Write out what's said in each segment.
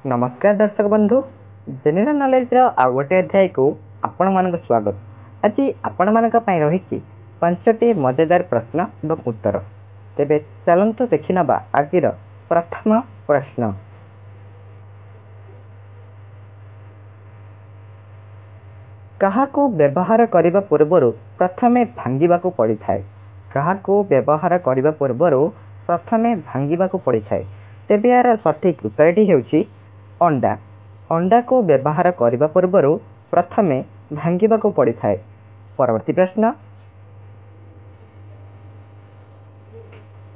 नमस्कार दर्शक बंधु जेनेराल नॉलेज आउ गोटे अध्याय को आपण मान स्वागत। आज आपण मान रही 5टी मजेदार प्रश्न एवं उत्तर। तेबे चलंतु देखि नबा आज प्रथम प्रश्न। काहाको व्यवहार करने पूर्व प्रथमे भांगिबाकू पड़िଥାଏ। काहाको व्यवहार करने पूर्व प्रथमे भांगिबाकू पड़िଥାଏ। तेबे यार सठिक उत्तरटी हेउछि अंडा। अंडा को व्यवहार करने पूर्व प्रथमे भांगिबाकू पड़िଥାଏ। परवर्ती प्रश्न।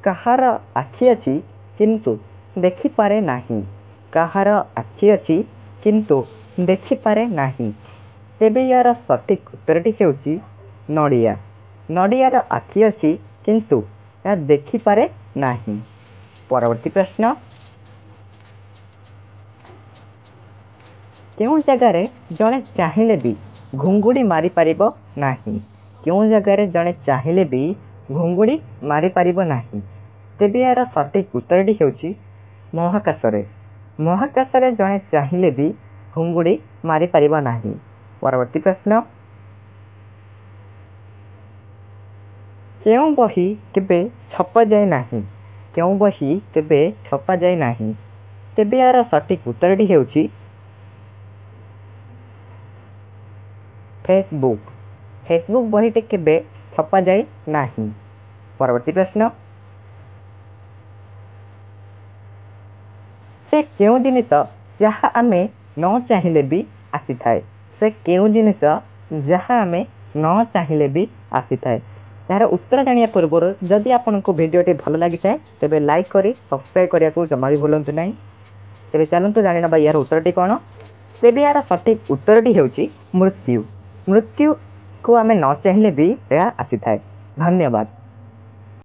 काहार आखि अछि किंतु देखि पारे नाही। काहार आखि अछि किंतु देखि पारे नाही। तेबे यार सठिक उत्तरटी हेउछि नड़िया। नड़ियार आखि अछि किंतु या देखि पारे नाही। परवर्ती प्रश्न। केउं जगार जड़े चाहिए भी घुंगुड़ी मारी पारिबो नाही। केउं जगार जड़े चाहिए भी घुंगुड़ी मारी पारिबो नाही। तेबे यार सठिक उत्तरटी हेउछि महाकाशरे। महाकाशरे जड़े चाहिए भी घुंगुड़ी मारी पारिबो नाही। परवर्ती प्रश्न। केउं बही केबे छपा जाए नाही। केउं बही केबे छपा जाए नाही। तेबे यार सठिक उत्तरटी हेउछि फेसबुक। फेसबुक बहीटे केबे छपा जाए नाही। परवर्ती प्रश्न। से केउं जिनिस जहाँ आमे न चाहिए भी आसी थाए। से केउं जिनिस जहाँ आमे न चाहिए भी आसी थाए। यार उत्तर जानिया पूर्व जदि आपको भिडियोटी भल लगी थाए तेबे लाइक करी सब्सक्राइब करने को जमा भी भूलु नहीं। तेबे चलतु जानि नबा यार उत्तरटी कौन। तेबे यार सठिक उत्तरटी हेउछि मृत्यु। मृत्यु को आमे न चाहिए भी यह आसी थाए। धन्यवाद।